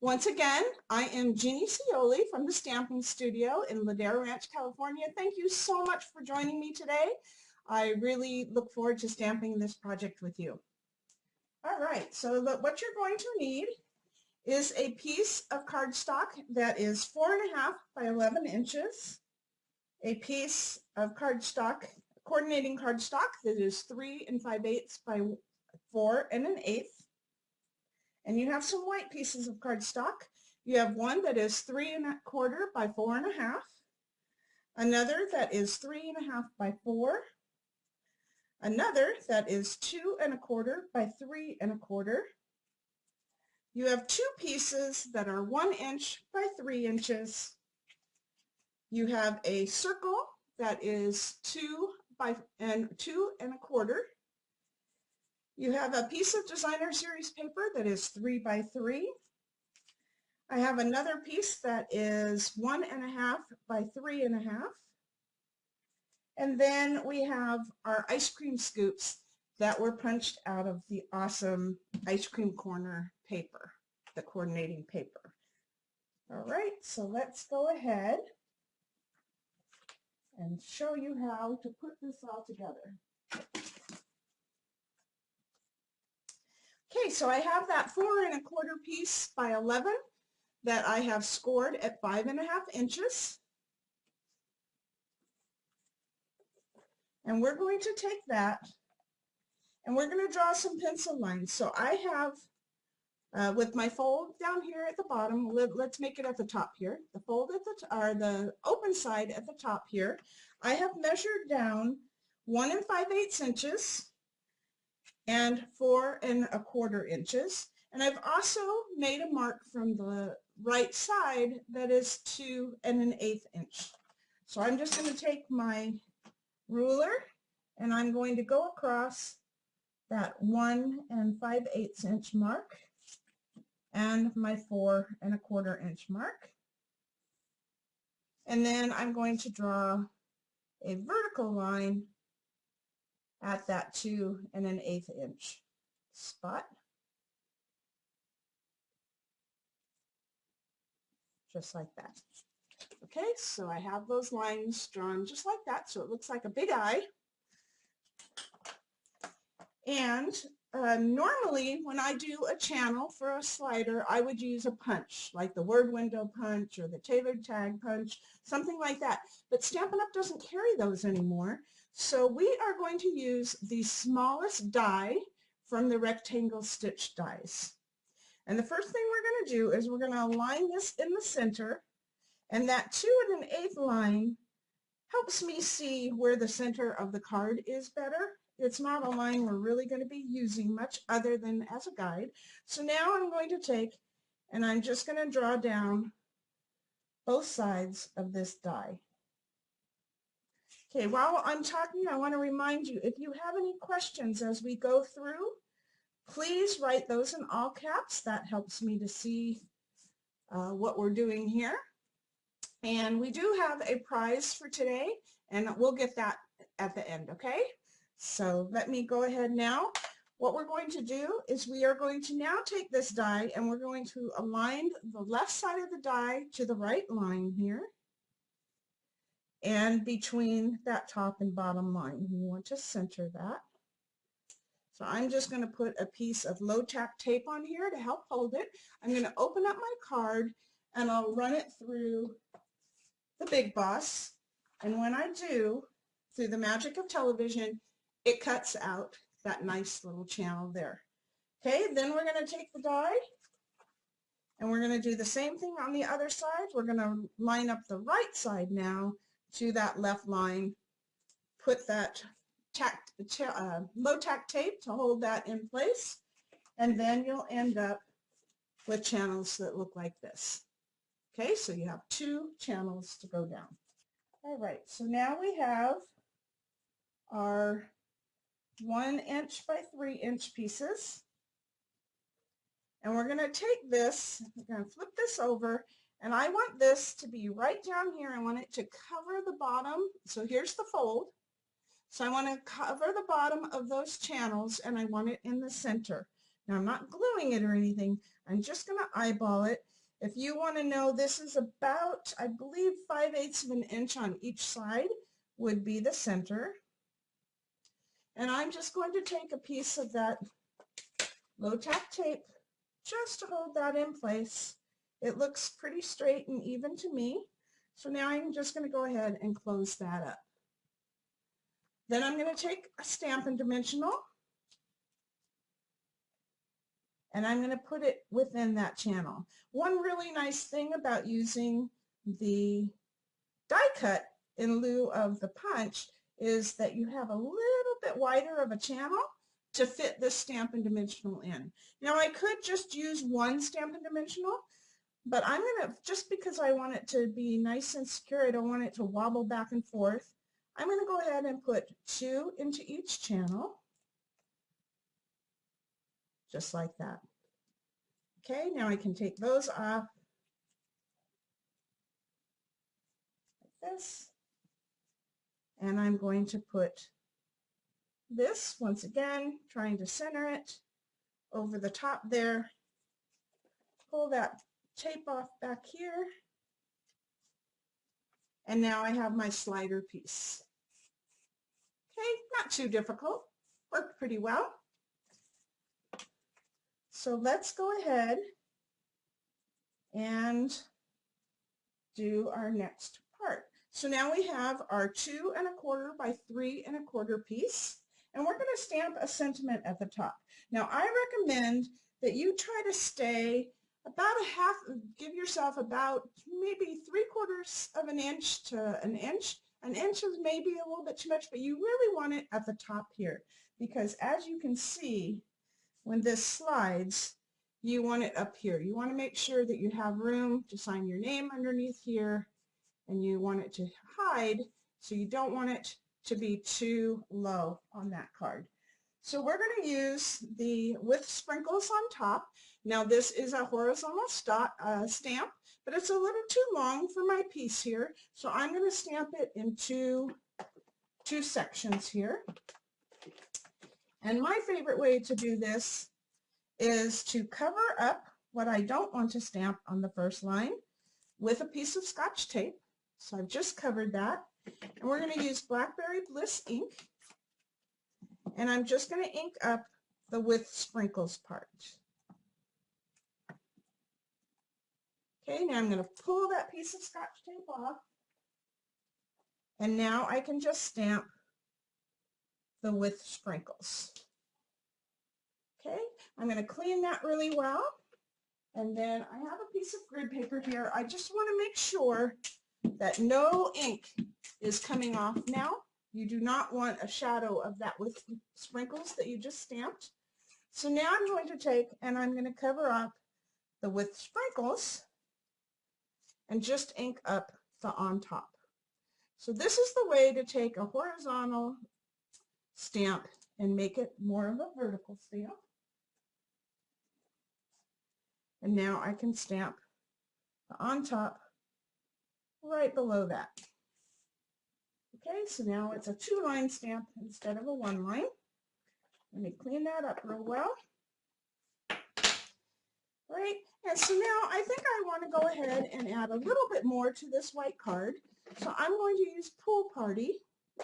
Once again, I am Jeannie Scioli from the Stamping Studio in Ladera Ranch, California. Thank you so much for joining me today. I really look forward to stamping this project with you. All right, so what you're going to need is a piece of cardstock that is 4.5 by 11 inches, a piece of cardstock, coordinating cardstock that is 3 5/8 by 4 1/8, and you have some white pieces of cardstock. You have one that is 3 1/4 by 4 1/2, another that is 3 1/2 by 4, another that is 2 1/4 by 3 1/4. You have two pieces that are 1 inch by 3 inches. You have a circle that is 2 1/4. You have a piece of designer series paper that is 3 by 3. I have another piece that is 1 1/2 by 3 1/2. And then we have our ice cream scoops that were punched out of the awesome ice cream corner paper, the coordinating paper. All right, so let's go ahead and show you how to put this all together. Okay, so I have that 4 1/4 piece by 11 that I have scored at 5 1/2 inches. And we're going to take that and we're going to draw some pencil lines. So I have, with my fold down here at the bottom, let's make it at the top here. The fold at the open side at the top here, I have measured down 1 5/8 inches and 4 1/4 inches. And I've also made a mark from the right side that is 2 1/8 inch. So I'm just going to take my ruler and I'm going to go across that 1 5/8 inch mark and my 4 1/4 inch mark. And then I'm going to draw a vertical line at that 2 1/8 inch spot. Just like that. Okay, so I have those lines drawn just like that, so it looks like a big eye. And normally when I do a channel for a slider, I would use a punch, like the word window punch or the tailored tag punch, something like that. But Stampin' Up! Doesn't carry those anymore, so we are going to use the smallest die from the rectangle stitch dies. And the first thing we're going to do is we're going to align this in the center, and that 2 1/8 line helps me see where the center of the card is better. It's not a line we're really going to be using much other than as a guide. So now I'm going to take and I'm just going to draw down both sides of this die. Okay, while I'm talking, I want to remind you, if you have any questions as we go through, please write those in all caps. That helps me to see what we're doing here. And we do have a prize for today, and we'll get that at the end, okay? So let me go ahead now. What we're going to do is we are going to now take this die and we're going to align the left side of the die to the right line here and between that top and bottom line. You want to center that. So I'm just going to put a piece of low tack tape on here to help hold it. I'm going to open up my card and I'll run it through the Big Boss, and when I do, through the magic of television, it cuts out that nice little channel there. Okay, then we're going to take the die and we're going to do the same thing on the other side. We're going to line up the right side now to that left line, put that low tack tape to hold that in place, and then you'll end up with channels that look like this. Okay, so you have 2 channels to go down. All right, so now we have our 1 inch by 3 inch pieces. And we're going to take this, we're going to flip this over, and I want this to be right down here. I want it to cover the bottom. So here's the fold. So I want to cover the bottom of those channels, and I want it in the center. Now I'm not gluing it or anything. I'm just going to eyeball it. If you want to know, this is about, I believe, 5/8 of an inch on each side would be the center. And I'm just going to take a piece of that low tack tape just to hold that in place. It looks pretty straight and even to me. So now I'm just going to go ahead and close that up. Then I'm going to take a Stampin' Dimensional and I'm going to put it within that channel. One really nice thing about using the die cut in lieu of the punch is that you have a little bit wider of a channel to fit this Stampin' Dimensional in. Now I could just use one Stampin' Dimensional, but I'm going to, just because I want it to be nice and secure, I don't want it to wobble back and forth, I'm going to go ahead and put 2 into each channel, just like that. Okay, now I can take those off like this, and I'm going to put this, once again, trying to center it over the top there, pull that tape off back here, and now I have my slider piece. Okay, not too difficult, worked pretty well. So let's go ahead and do our next part. So now we have our 2 1/4 by 3 1/4 piece, and we're going to stamp a sentiment at the top. Now I recommend that you try to stay about a half, give yourself about maybe 3/4 of an inch to an inch. An inch is maybe a little bit too much, but you really want it at the top here, because as you can see, when this slides, you want it up here. You want to make sure that you have room to sign your name underneath here, and you want it to hide, so you don't want it to be too low on that card. So we're going to use the with sprinkles on top. Now this is a horizontal stamp, but it's a little too long for my piece here, so I'm going to stamp it in two sections here. And my favorite way to do this is to cover up what I don't want to stamp on the first line with a piece of Scotch tape. So I've just covered that. And we're going to use Blackberry Bliss ink. And I'm just going to ink up the with sprinkles part. Okay, now I'm going to pull that piece of Scotch tape off. And now I can just stamp the with sprinkles. Okay, I'm going to clean that really well. And then I have a piece of grid paper here. I just want to make sure that no ink is coming off now. You do not want a shadow of that with sprinkles that you just stamped. So now I'm going to take and I'm going to cover up the with sprinkles and just ink up the on top. So this is the way to take a horizontal stamp and make it more of a vertical stamp. And now I can stamp the on top right below that. Okay, so now it's a 2-line stamp instead of a 1-line. Let me clean that up real well. Right, and so now I think I want to go ahead and add a little bit more to this white card. So I'm going to use Pool Party.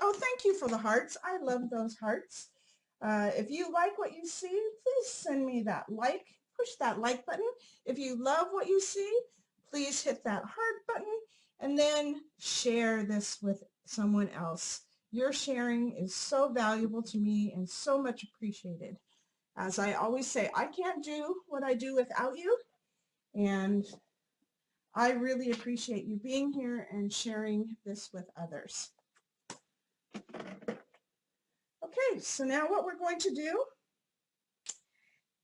Oh, thank you for the hearts. I love those hearts. If you like what you see, please send me that like. Push that like button. If you love what you see, please hit that heart button and then share this with someone else. Your sharing is so valuable to me and so much appreciated. As I always say, I can't do what I do without you, and I really appreciate you being here and sharing this with others. Okay, so now what we're going to do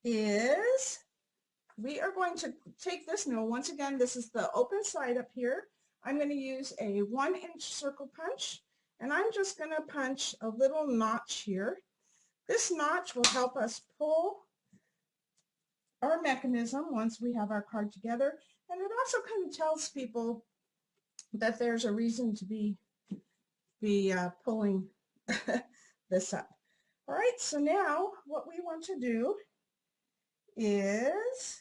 is we are going to take this. Now, once again, this is the open side up here. I'm going to use a 1-inch circle punch, and I'm just going to punch a little notch here. This notch will help us pull our mechanism once we have our card together, and it also kind of tells people that there's a reason to be pulling this up. All right, so now what we want to do is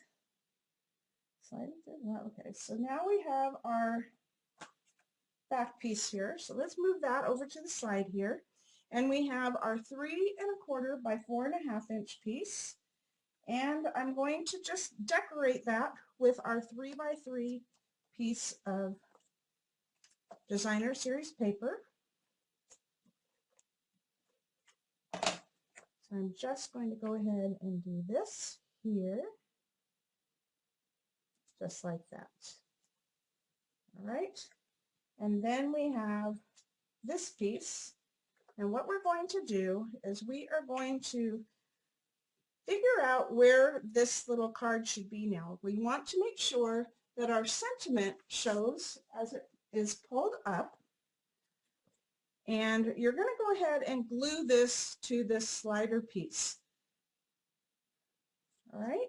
Slide it through. Okay, so now we have our back piece here. So let's move that over to the side here. And we have our 3 1/4 by 4 1/2 inch piece. And I'm going to just decorate that with our 3 by 3 piece of designer series paper. So I'm just going to go ahead and do this here, just like that. All right. And then we have this piece. And what we're going to do is we are going to figure out where this little card should be now. We want to make sure that our sentiment shows as it is pulled up. And you're going to go ahead and glue this to this slider piece. All right.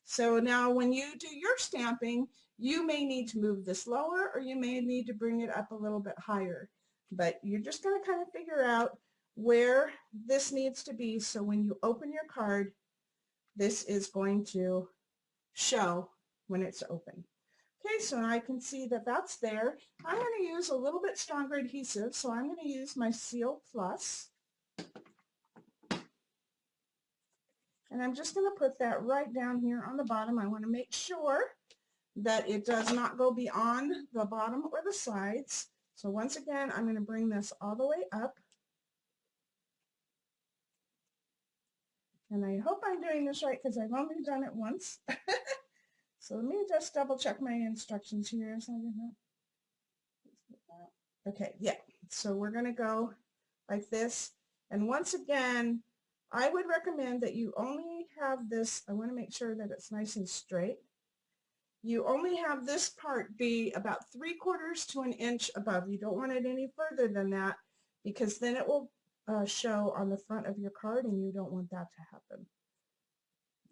So now when you do your stamping, you may need to move this lower or you may need to bring it up a little bit higher. But you're just going to kind of figure out where this needs to be so when you open your card, this is going to show when it's open. Okay, so I can see that that's there. I'm going to use a little bit stronger adhesive, so I'm going to use my Seal Plus. And I'm just going to put that right down here on the bottom. I want to make sure that it does not go beyond the bottom or the sides. So once again, I'm going to bring this all the way up. And I hope I'm doing this right because I've only done it once. So let me just double check my instructions here. Okay, yeah. So we're going to go like this. And once again, I would recommend that you only have this, I want to make sure that it's nice and straight. You only have this part be about 3/4 to an inch above. You don't want it any further than that because then it will show on the front of your card and you don't want that to happen.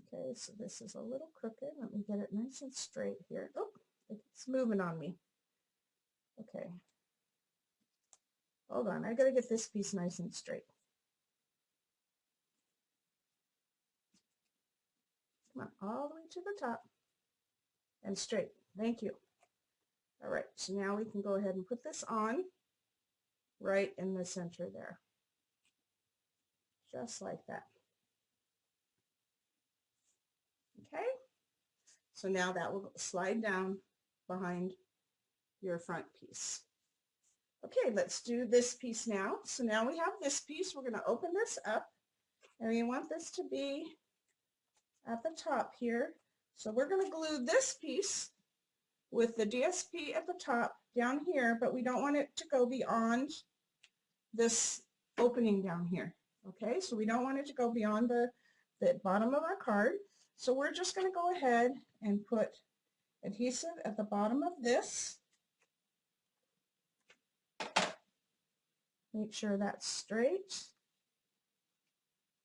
Okay, so this is a little crooked. Let me get it nice and straight here. Oh, it's moving on me. Okay. Hold on, I got to get this piece nice and straight. Come on, all the way to the top and straight. Thank you. All right, so now we can go ahead and put this on right in the center there. Just like that. Okay, so now that will slide down behind your front piece. Okay, let's do this piece now. So now we have this piece. We're going to open this up, and we want this to be at the top here. So we're going to glue this piece with the DSP at the top down here, but we don't want it to go beyond this opening down here. Okay, so we don't want it to go beyond the bottom of our card. So we're just going to go ahead and put adhesive at the bottom of this. Make sure that's straight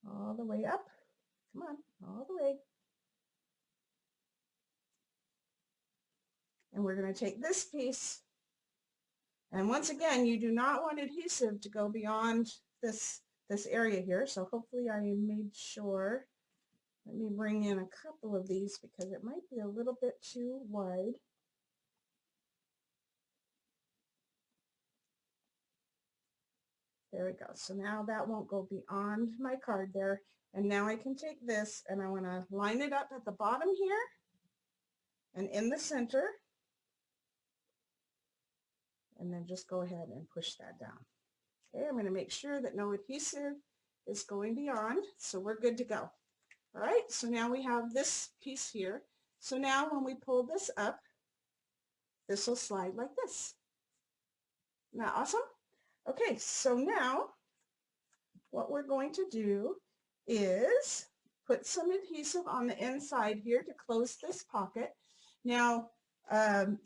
all the way up. Come on, all the way. And we're going to take this piece, and once again, you do not want adhesive to go beyond this area here, so hopefully I made sure. Let me bring in a couple of these because it might be a little bit too wide. There we go. So now that won't go beyond my card there. And now I can take this and I want to line it up at the bottom here and in the center. And then just go ahead and push that down. Okay, I'm going to make sure that no adhesive is going beyond, so we're good to go. All right, so now we have this piece here. So now when we pull this up, this will slide like this. Isn't that awesome? Okay, so now what we're going to do is put some adhesive on the inside here to close this pocket. Now,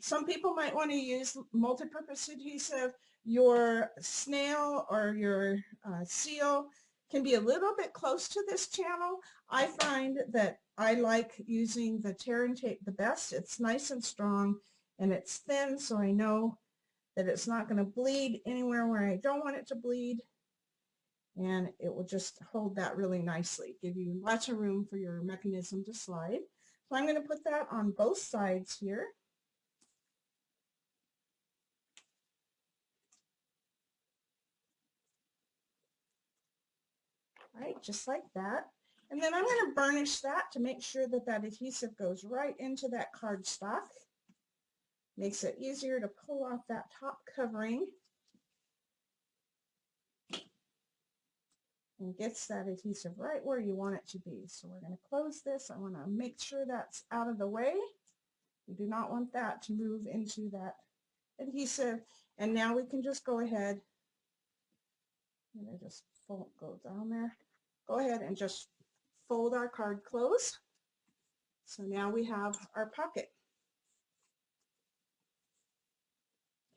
some people might want to use multi-purpose adhesive. Your snail or your seal can be a little bit close to this channel. I find that I like using the tear and tape the best. It's nice and strong and it's thin, so I know that it's not going to bleed anywhere where I don't want it to bleed, and it will just hold that really nicely, give you lots of room for your mechanism to slide. So I'm going to put that on both sides here. All right, just like that. And then I'm going to burnish that to make sure that that adhesive goes right into that cardstock. Makes it easier to pull off that top covering and gets that adhesive right where you want it to be. So we're going to close this. I want to make sure that's out of the way. We do not want that to move into that adhesive. And now we can just go ahead, and I just go down there. Go ahead and just fold our card close. So now we have our pocket.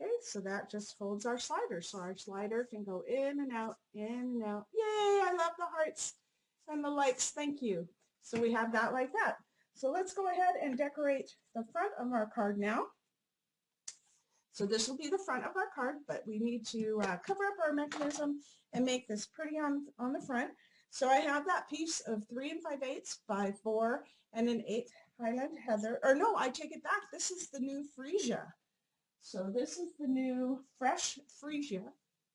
Okay, so that just folds our slider. So our slider can go in and out, in and out. Yay, I love the hearts and the likes. Thank you. So we have that like that. So let's go ahead and decorate the front of our card now. So this will be the front of our card, but we need to cover up our mechanism and make this pretty on the front. So I have that piece of 3 5/8 by 4 and 1/8 Highland Heather. Or no, I take it back. This is the new freesia. So this is the new fresh freesia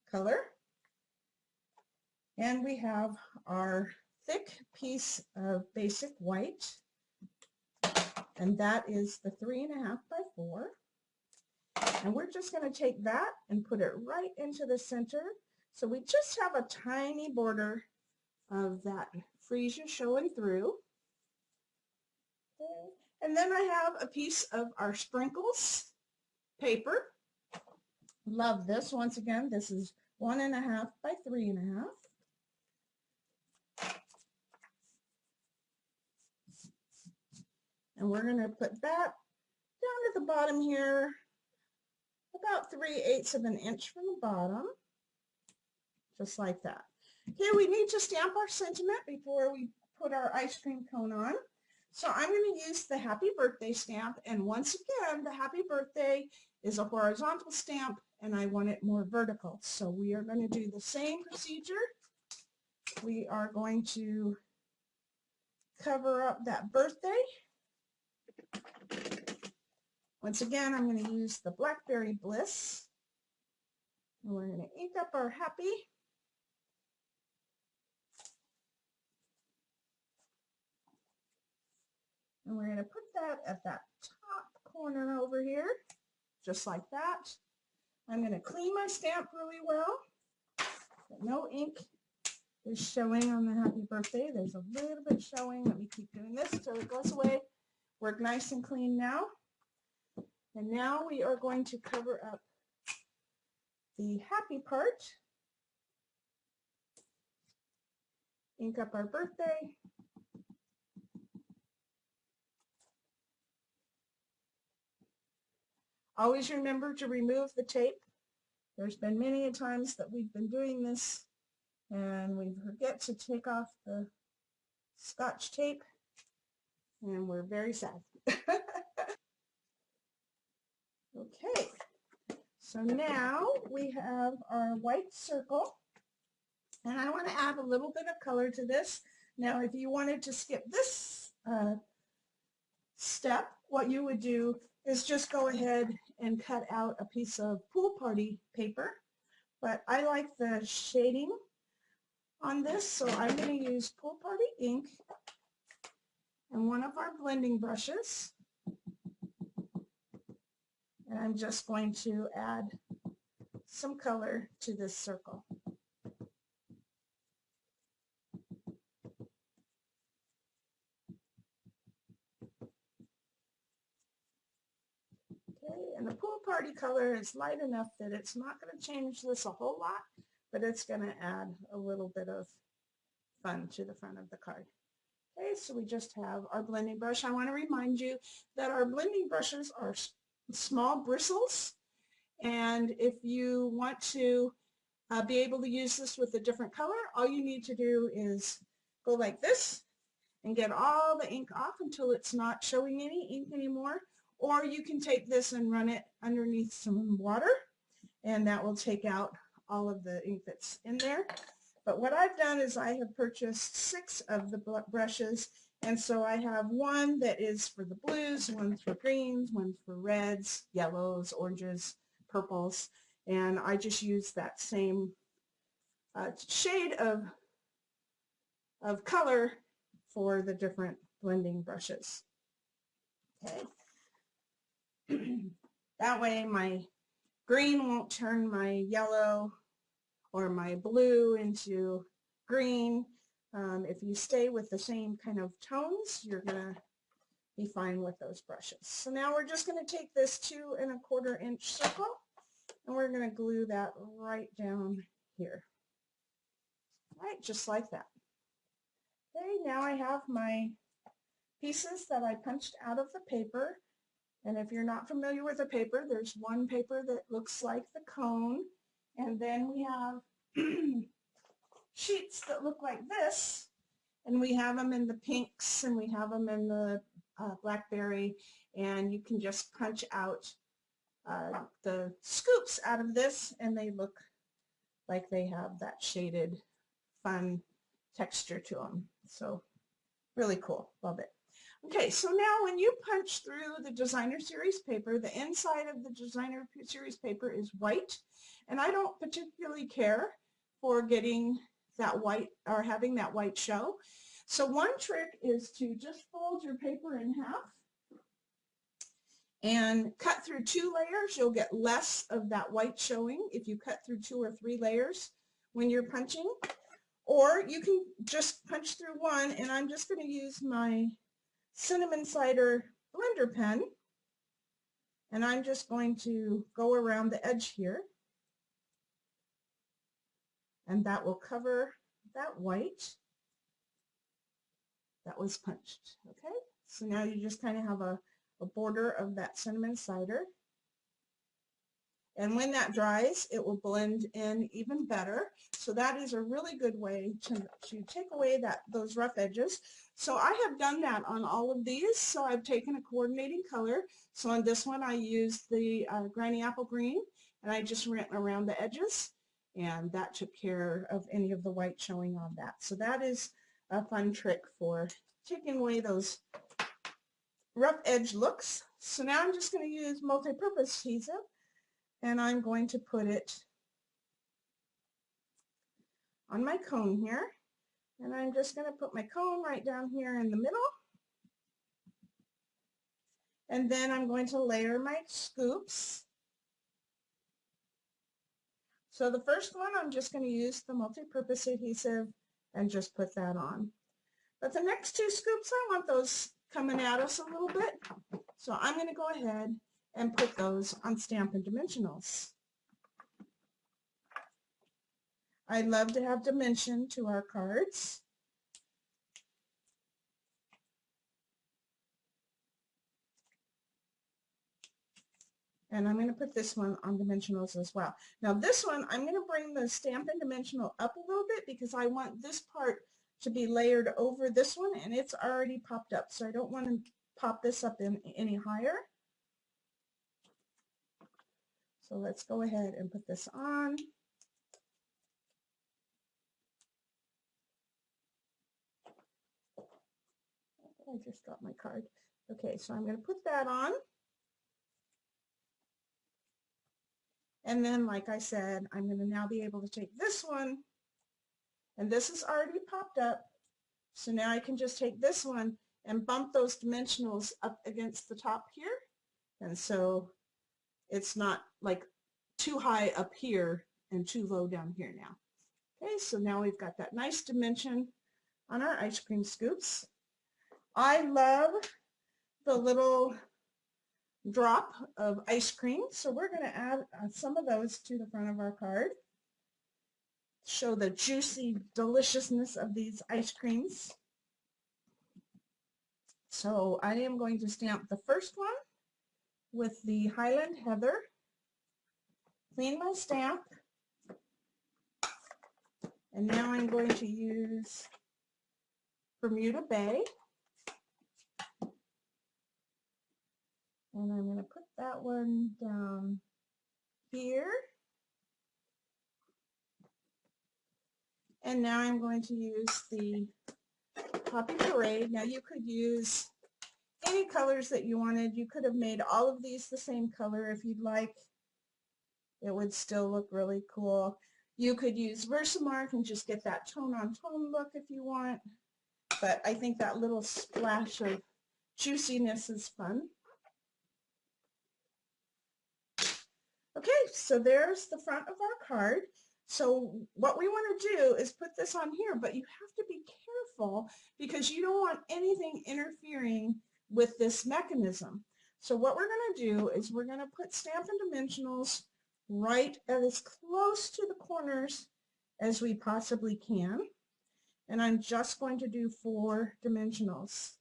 color. And we have our thick piece of basic white. And that is the 3 1/2 by 4. And we're just going to take that and put it right into the center. So we just have a tiny border of that freesia showing through. Okay. And then I have a piece of our sprinkles paper. Love this. Once again, this is 1 1/2 by 3 1/2. And we're going to put that down at the bottom here, about 3/8 of an inch from the bottom, just like that. Okay, we need to stamp our sentiment before we put our ice cream cone on. So I'm going to use the happy birthday stamp. And once again, the happy birthday is a horizontal stamp and I want it more vertical. So we are going to do the same procedure. We are going to cover up that birthday. Once again, I'm going to use the Blackberry Bliss. And we're going to ink up our happy. And we're going to put that at that top corner over here, just like that. I'm going to clean my stamp really well. But no ink is showing on the happy birthday. There's a little bit showing. Let me keep doing this until it goes away. We're nice and clean now. And now we are going to cover up the happy part. Ink up our birthday. Always remember to remove the tape. There's been many times that we've been doing this and we forget to take off the Scotch tape and we're very sad. Okay, so now we have our white circle and I want to add a little bit of color to this. Now if you wanted to skip this step, what you would do is just go ahead and cut out a piece of pool party paper. But I like the shading on this, so I'm going to use Pool Party ink and one of our blending brushes. And I'm just going to add some color to this circle. Okay, and the pool party color is light enough that it's not going to change this a whole lot, but it's going to add a little bit of fun to the front of the card. Okay, so we just have our blending brush. I want to remind you that our blending brushes are small bristles, and if you want to be able to use this with a different color, all you need to do is go like this and get all the ink off until it's not showing any ink anymore. Or you can take this and run it underneath some water and that will take out all of the ink that's in there. But what I've done is I have purchased 6 of the brushes And so I have one that is for the blues, one for greens, one for reds, yellows, oranges, purples, and I just use that same shade of color for the different blending brushes. Okay. That way my green won't turn my yellow or my blue into green. If you stay with the same kind of tones, you're going to be fine with those brushes. So now we're just going to take this 2 1/4 inch circle and we're going to glue that right down here. Right, just like that. Okay, now I have my pieces that I punched out of the paper. And if you're not familiar with a paper, there's one paper that looks like the cone, and then we have sheets that look like this, and we have them in the pinks, and we have them in the blackberry, and you can just punch out the scoops out of this, and they look like they have that shaded, fun texture to them. So really cool. Love it. Okay, so now when you punch through the designer series paper, the inside of the designer series paper is white, and I don't particularly care for getting that white or having that white show. So one trick is to just fold your paper in half and cut through 2 layers. You'll get less of that white showing if you cut through 2 or 3 layers when you're punching. Or you can just punch through one, and I'm just going to use my cinnamon cider blender pen, and I'm just going to go around the edge here, and that will cover that white that was punched. Okay, so now you just kind of have a border of that cinnamon cider, and when that dries it will blend in even better. So that is a really good way to take away those rough edges. So I have done that on all of these. So I've taken a coordinating color. So on this one I used the Granny Apple Green, and I just went around the edges, and that took care of any of the white showing on that. So that is a fun trick for taking away those rough edge looks. So now I'm just going to use multi-purpose adhesive, and I'm going to put it on my cone here, and I'm just going to put my cone right down here in the middle, and then I'm going to layer my scoops. So the first one I'm just going to use the multi-purpose adhesive and just put that on. But the next 2 scoops, I want those coming at us a little bit, so I'm going to go ahead and put those on Stampin' Dimensionals. I love to have dimension to our cards. And I'm going to put this one on dimensionals as well. Now this one, I'm going to bring the Stampin' Dimensional up a little bit because I want this part to be layered over this one, and it's already popped up, so I don't want to pop this up any higher. So let's go ahead and put this on. I just dropped my card. Okay, so I'm going to put that on. And then, like I said, I'm going to now be able to take this one, and this is already popped up. So now I can just take this one and bump those dimensionals up against the top here. And so it's not like too high up here and too low down here now. Okay, so now we've got that nice dimension on our ice cream scoops. I love the little drop of ice cream, so we're going to add some of those to the front of our card. Show the juicy deliciousness of these ice creams. So I am going to stamp the first one with the Highland Heather. Clean my stamp. And now I'm going to use Bermuda Bay. And I'm going to put that one down here. And now I'm going to use the Poppy Parade. Now you could use any colors that you wanted. You could have made all of these the same color if you'd like. It would still look really cool. You could use Versamark and just get that tone-on-tone look if you want. But I think that little splash of juiciness is fun. Okay, so there's the front of our card. So what we want to do is put this on here, but you have to be careful because you don't want anything interfering with this mechanism. So what we're going to do is we're going to put Stampin' Dimensionals right as close to the corners as we possibly can. And I'm just going to do 4 dimensionals.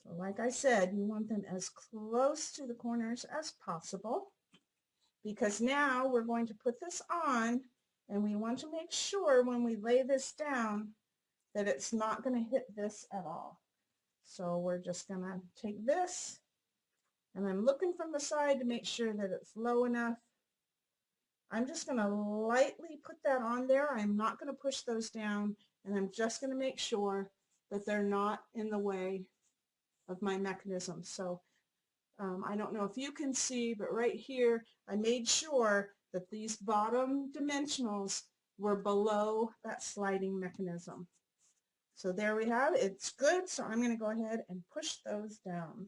So like I said, you want them as close to the corners as possible, because now we're going to put this on and we want to make sure when we lay this down that it's not going to hit this at all. So we're just going to take this, and I'm looking from the side to make sure that it's low enough. I'm just going to lightly put that on there. I'm not going to push those down, and I'm just going to make sure that they're not in the way of my mechanism. So I don't know if you can see, but right here I made sure that these bottom dimensionals were below that sliding mechanism. So there we have it. It's good, so I'm going to go ahead and push those down.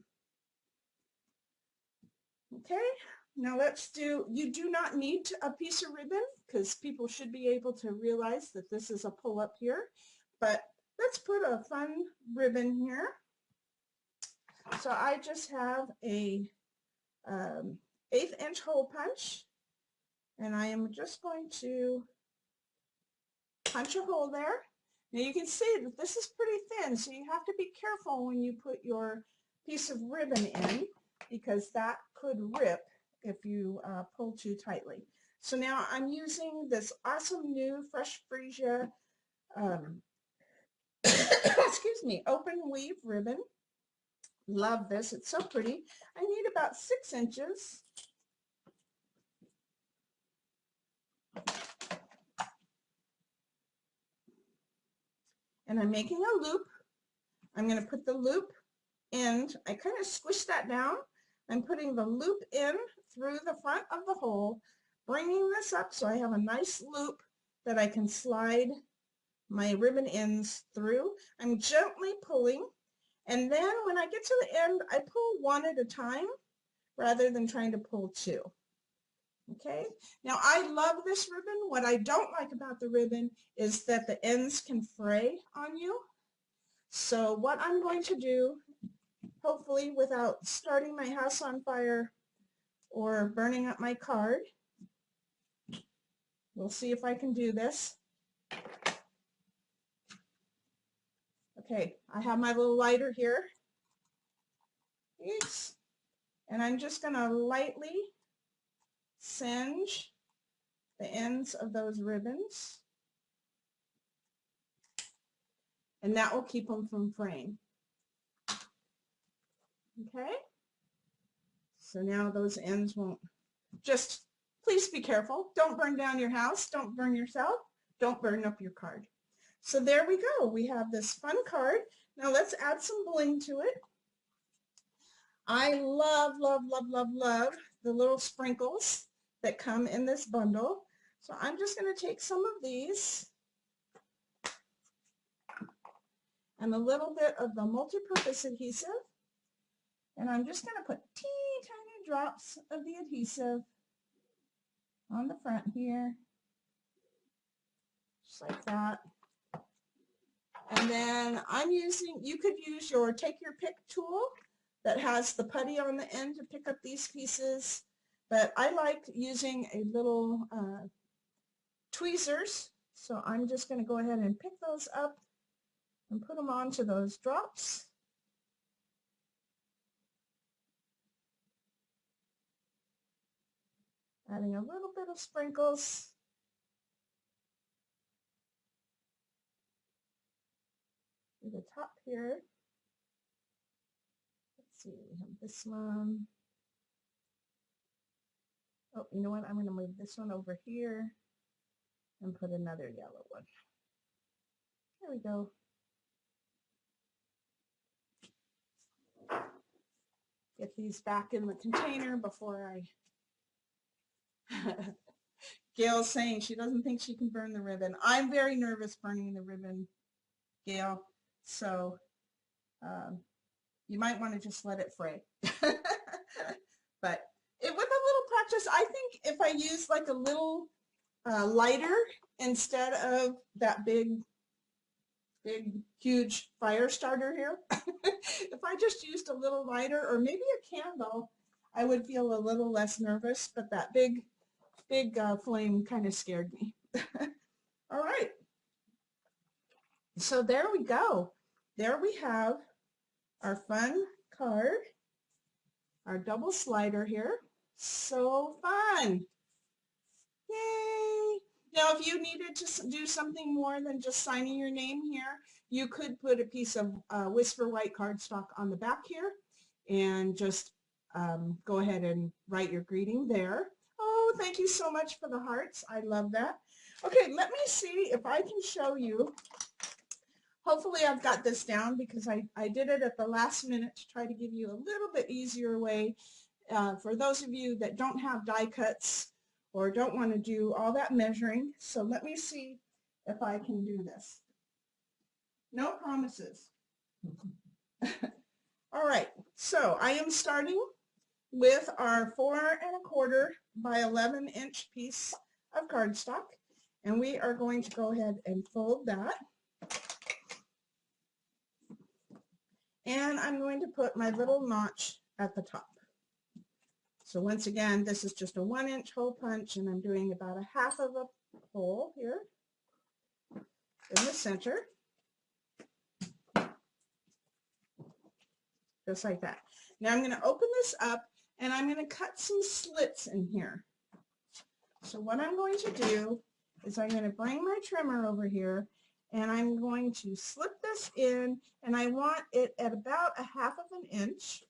Okay, now let's do, you do not need a piece of ribbon because people should be able to realize that this is a pull-up here, but let's put a fun ribbon here. So I just have a 1/8 inch hole punch, and I am just going to punch a hole there. Now you can see that this is pretty thin, so you have to be careful when you put your piece of ribbon in, because that could rip if you pull too tightly. So now I'm using this awesome new Fresh Freesia excuse me, open weave ribbon. Love this. It's so pretty. I need about 6 inches. And I'm making a loop. I'm going to put the loop end. I kind of squish that down. I'm putting the loop in through the front of the hole, bringing this up so I have a nice loop that I can slide my ribbon ends through. I'm gently pulling, and then when I get to the end, I pull 1 at a time rather than trying to pull 2. Okay, now I love this ribbon. What I don't like about the ribbon is that the ends can fray on you. So what I'm going to do, hopefully without starting my house on fire or burning up my card, we'll see if I can do this. Okay, I have my little lighter here. Oops. And I'm just going to lightly singe the ends of those ribbons, and that will keep them from fraying. Okay, so now those ends won't, just please be careful. Don't burn down your house, don't burn yourself, don't burn up your card. So there we go, we have this fun card. Now let's add some bling to it. I love, love, love, love, love the little sprinkles that come in this bundle. So I'm just going to take some of these and a little bit of the multi-purpose adhesive, and I'm just going to put teeny tiny drops of the adhesive on the front here, just like that. And then I'm using, you could use your take your pick tool that has the putty on the end to pick up these pieces, but I like using a little tweezers, so I'm just going to go ahead and pick those up and put them onto those drops. Adding a little bit of sprinkles. To the top here. Let's see, we have this one. Oh, you know what? I'm going to move this one over here and put another yellow one. There we go. Get these back in the container before I... Gail's saying she doesn't think she can burn the ribbon. I'm very nervous burning the ribbon, Gail. So you might want to just let it fray. But with a little practice, I think if I use like a little lighter instead of that big, huge fire starter here, if I just used a little lighter or maybe a candle, I would feel a little less nervous, but that big flame kind of scared me. All right. So there we go. There we have our fun card, our double slider here. So fun. Yay. Now, if you needed to do something more than just signing your name here, you could put a piece of Whisper White cardstock on the back here and just go ahead and write your greeting there. Oh, thank you so much for the hearts. I love that. Okay, let me see if I can show you. Hopefully I've got this down because I did it at the last minute to try to give you a little bit easier way for those of you that don't have die cuts or don't want to do all that measuring. So let me see if I can do this. No promises. All right, so I am starting with our 4 1/4 by 11 inch piece of cardstock, and we are going to go ahead and fold that. And I'm going to put my little notch at the top. So once again, this is just a 1 inch hole punch, and I'm doing about a half of a hole here in the center. Just like that. Now I'm going to open this up and I'm going to cut some slits in here. So what I'm going to do is I'm going to bring my trimmer over here and I'm going to slip this in, and I want it at about a half of an inch.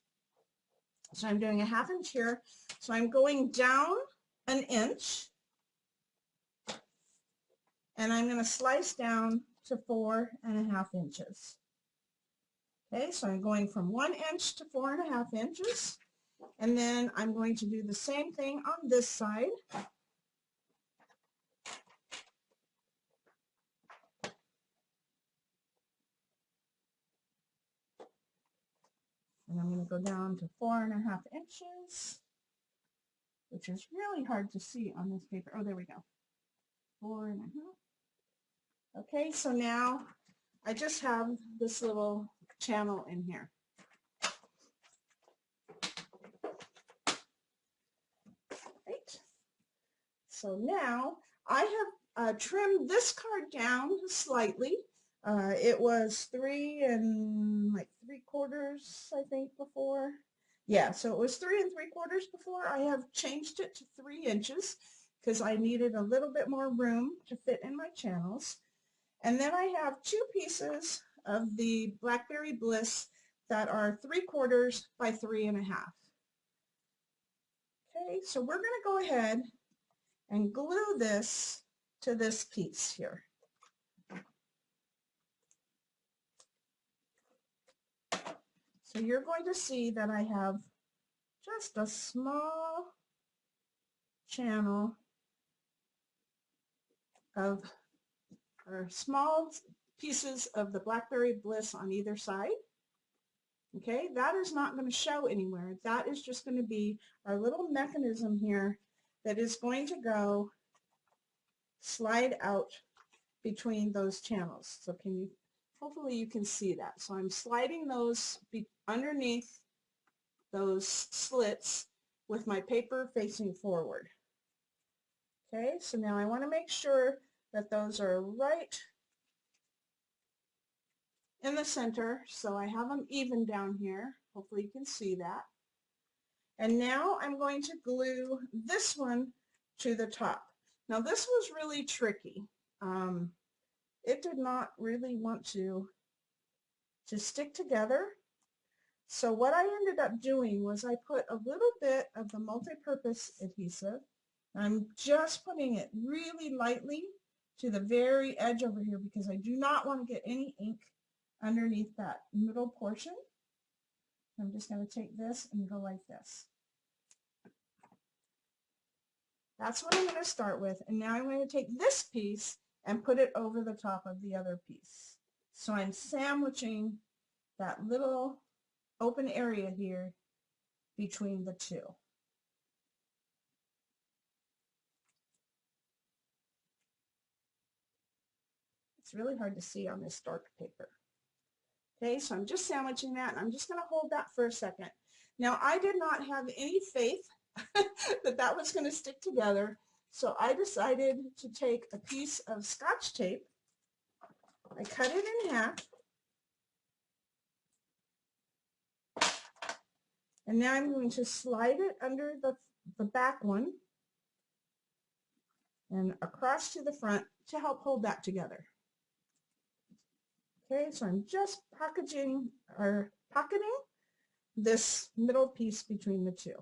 So I'm doing a ½ inch here. So I'm going down an inch and I'm going to slice down to 4 1/2 inches. Okay, so I'm going from 1 inch to 4 1/2 inches, and then I'm going to do the same thing on this side. And I'm going to go down to 4 1/2 inches, which is really hard to see on this paper. Oh, there we go. 4 1/2. Okay, so now I just have this little channel in here. Right. So now I have trimmed this card down slightly. It was 3 3/4, I think, before. Yeah, so it was 3 3/4 before. I have changed it to 3 inches because I needed a little bit more room to fit in my channels. And then I have 2 pieces of the Blackberry Bliss that are 3/4 by 3 1/2. Okay, so we're going to go ahead and glue this to this piece here. So you're going to see that I have just a small channel of, or small pieces of the Blackberry Bliss on either side. Okay, that is not going to show anywhere. That is just going to be our little mechanism here that is going to go slide out between those channels. So can you, hopefully you can see that. So I'm sliding those underneath those slits with my paper facing forward. Okay, so now I want to make sure that those are right in the center, so I have them even down here. Hopefully you can see that. And now I'm going to glue this one to the top. Now this was really tricky. It did not really want to stick together. So what I ended up doing was I put a little bit of the multi-purpose adhesive I'm just putting it really lightly to the very edge over here because I do not want to get any ink underneath that middle portion. I'm just going to take this and go like this. That's what I'm going to start with. And now I'm going to take this piece and put it over the top of the other piece. So I'm sandwiching that little open area here between the two. It's really hard to see on this dark paper. Okay, so I'm just sandwiching that, and I'm just going to hold that for a second. Now, I did not have any faith that that was going to stick together, so I decided to take a piece of Scotch tape. I cut it in half, and now I'm going to slide it under the back one and across to the front to help hold that together. Okay, so I'm just pocketing this middle piece between the two.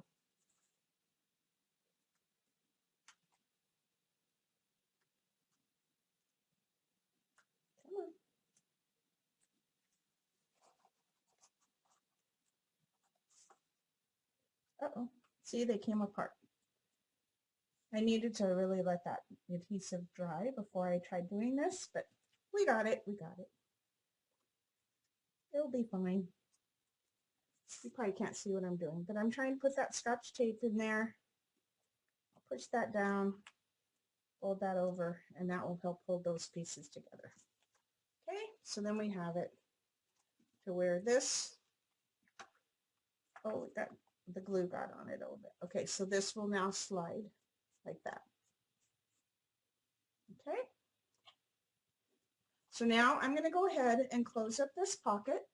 Uh-oh, see, they came apart. I needed to really let that adhesive dry before I tried doing this, but we got it, we got it. It'll be fine. You probably can't see what I'm doing, but I'm trying to put that Scotch tape in there. I'll push that down, fold that over, and that will help hold those pieces together. Okay, so then we have it to where this, oh, the glue got on it a little bit. Okay, so this will now slide like that. Okay, so now I'm going to go ahead and close up this pocket.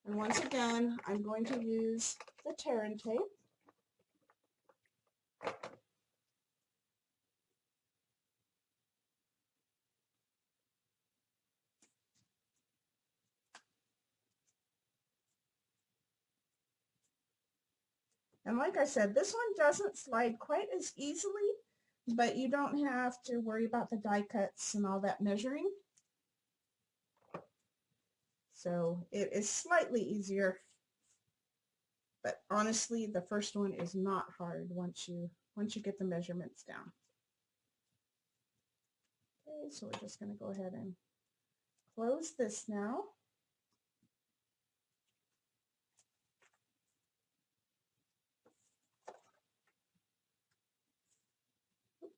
And once again, I'm going to use the tear and tape. And like I said, this one doesn't slide quite as easily, but you don't have to worry about the die cuts and all that measuring. So it is slightly easier, but honestly, the first one is not hard once you get the measurements down. Okay, so we're just going to go ahead and close this now.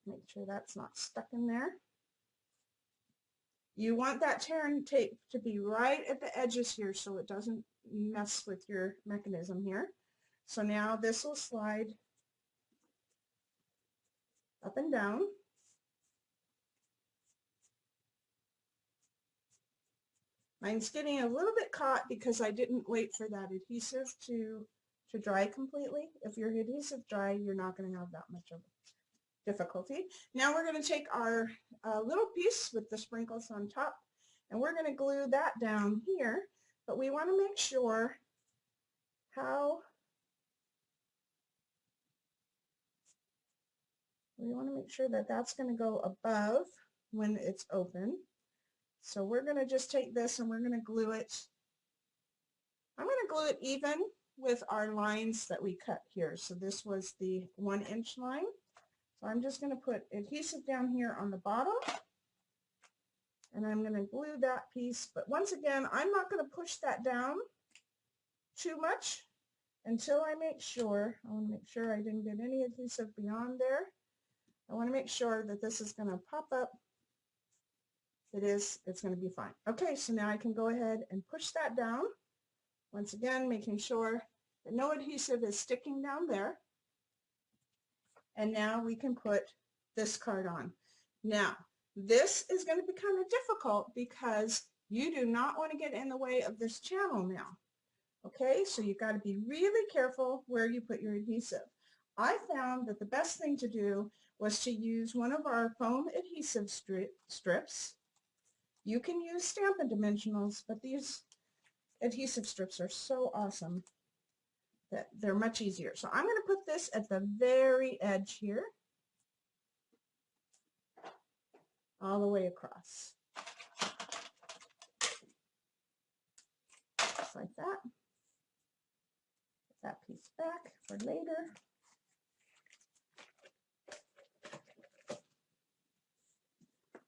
Make sure that's not stuck in there. You want that tear and tape to be right at the edges here so it doesn't mess with your mechanism here. So now this will slide up and down. Mine's getting a little bit caught because I didn't wait for that adhesive to dry completely. If your adhesive dry, you're not going to have that much of difficulty. Now we're going to take our little piece with the sprinkles on top, and we're going to glue that down here, but we want to make sure that that's going to go above when it's open. So we're going to just take this and we're going to glue it. I'm going to glue it even with our lines that we cut here. So this was the 1-inch line. So I'm just going to put adhesive down here on the bottom, and I'm going to glue that piece. But once again, I'm not going to push that down too much until I want to make sure I didn't get any adhesive beyond there. I want to make sure that this is going to pop up. It is, it's going to be fine. Okay, so now I can go ahead and push that down. Once again, making sure that no adhesive is sticking down there. And now we can put this card on. Now, this is going to be kind of difficult because you do not want to get in the way of this channel now. Okay, so you've got to be really careful where you put your adhesive. I found that the best thing to do was to use one of our foam adhesive strips. You can use Stampin' Dimensionals, but these adhesive strips are so awesome that they're much easier. So I'm going to put this at the very edge here. all the way across. Just like that. Put that piece back for later.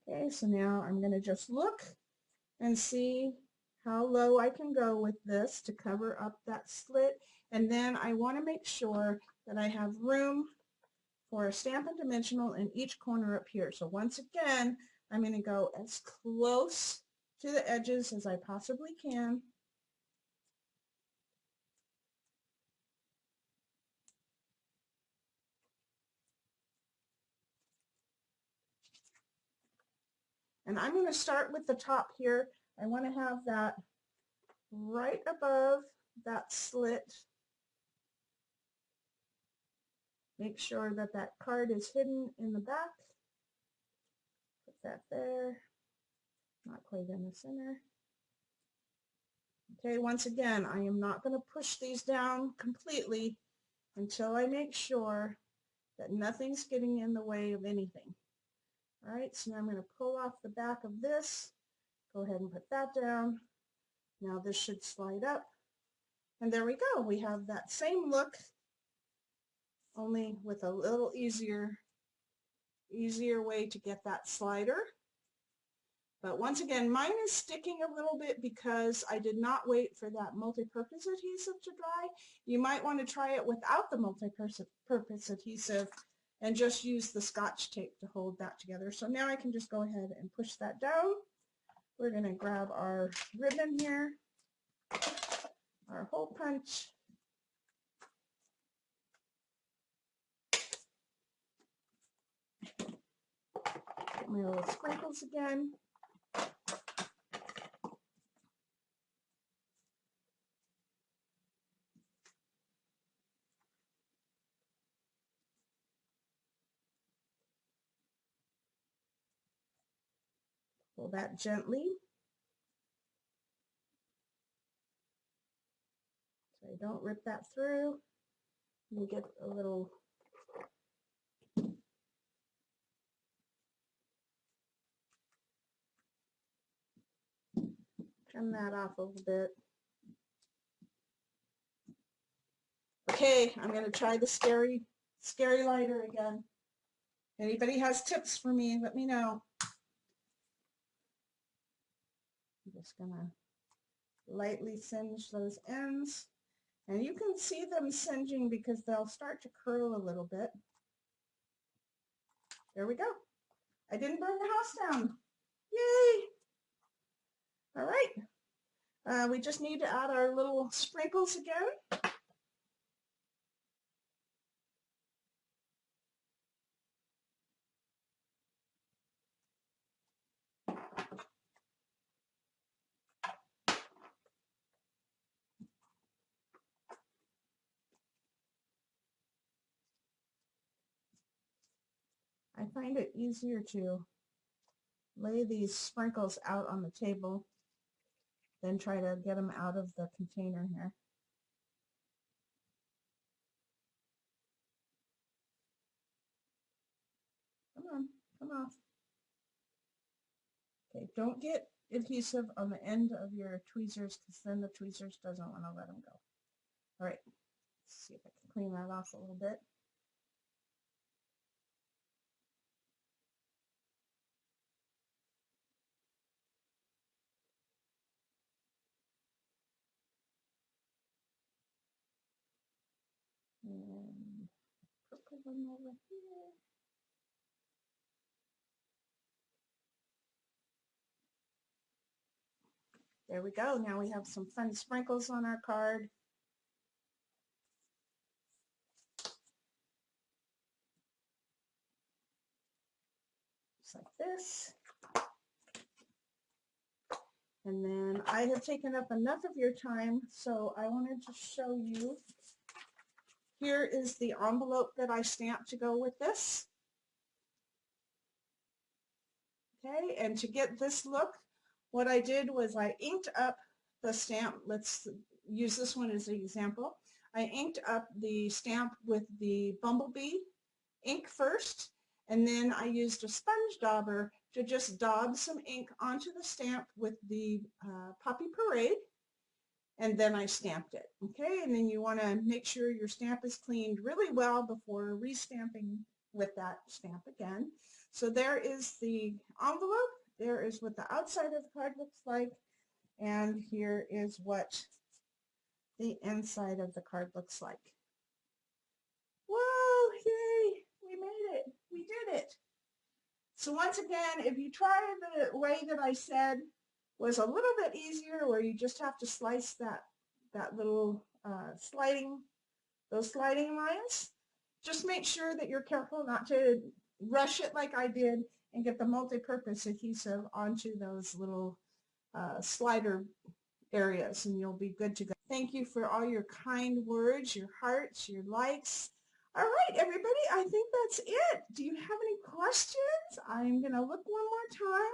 Okay, so now I'm going to just look and see how low I can go with this to cover up that slit. And then I want to make sure that I have room for a Stampin' Dimensional in each corner up here. So once again, I'm going to go as close to the edges as I possibly can. And I'm going to start with the top here. I want to have that right above that slit. Make sure that that card is hidden in the back. Put that there. Not quite in the center. Okay, once again, I am not going to push these down completely until I make sure that nothing's getting in the way of anything. All right, so now I'm going to pull off the back of this. Go ahead and put that down. Now this should slide up. And there we go. We have that same look, only with a little easier way to get that slider. But once again, mine is sticking a little bit because I did not wait for that multi-purpose adhesive to dry. You might want to try it without the multi-purpose adhesive and just use the Scotch tape to hold that together. So now I can just go ahead and push that down. We're going to grab our ribbon here, our hole punch. Get my little sprinkles again. Pull that gently. So I don't rip that through. You get a little trim that off a little bit. Okay, I'm going to try the scary lighter again. Anybody has tips for me, let me know. I'm just going to lightly singe those ends. And you can see them singeing because they'll start to curl a little bit. There we go. I didn't burn the house down. Yay! All right. We just need to add our little sprinkles again. I find it easier to lay these sprinkles out on the table than try to get them out of the container here. Come on, come off. Okay, don't get adhesive on the end of your tweezers because then the tweezers doesn't want to let them go. All right, let's see if I can clean that off a little bit. And purple one over here. There we go. Now we have some fun sprinkles on our card. Just like this. And then I have taken up enough of your time, so I wanted to show you. Here is the envelope that I stamped to go with this. Okay, and to get this look, what I did was I inked up the stamp. Let's use this one as an example. I inked up the stamp with the bumblebee ink first, and then I used a sponge dauber to just daub some ink onto the stamp with the Poppy Parade, and then I stamped it. Okay, and then you want to make sure your stamp is cleaned really well before restamping with that stamp again. So there is the envelope. There is what the outside of the card looks like, and here is what the inside of the card looks like. Whoa, yay, we made it. We did it. So once again, if you try the way that I said was a little bit easier, where you just have to slice that little those sliding lines, just make sure that you're careful not to rush it like I did and get the multi-purpose adhesive onto those little slider areas, and you'll be good to go. Thank you for all your kind words, your hearts, your likes. All right, everybody, I think that's it. Do you have any questions? I'm going to look one more time.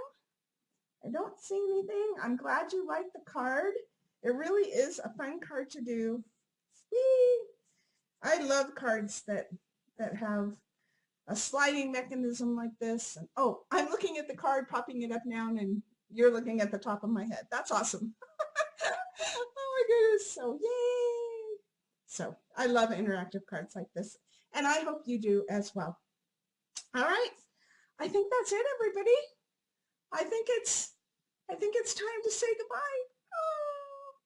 I don't see anything. I'm glad you liked the card. It really is a fun card to do. Whee! I love cards that have a sliding mechanism like this. And, oh, I'm looking at the card, popping it up now, and you're looking at the top of my head. That's awesome. Oh my goodness, so yay! So I love interactive cards like this, and I hope you do as well. All right, I think that's it, everybody. I think it's time to say goodbye.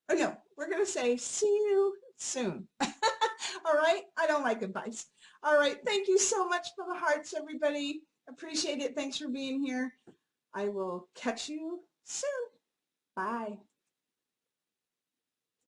Oh no, we're gonna say see you soon. All right, I don't like goodbyes. All right, thank you so much for the hearts, everybody. Appreciate it. Thanks for being here. I will catch you soon. Bye.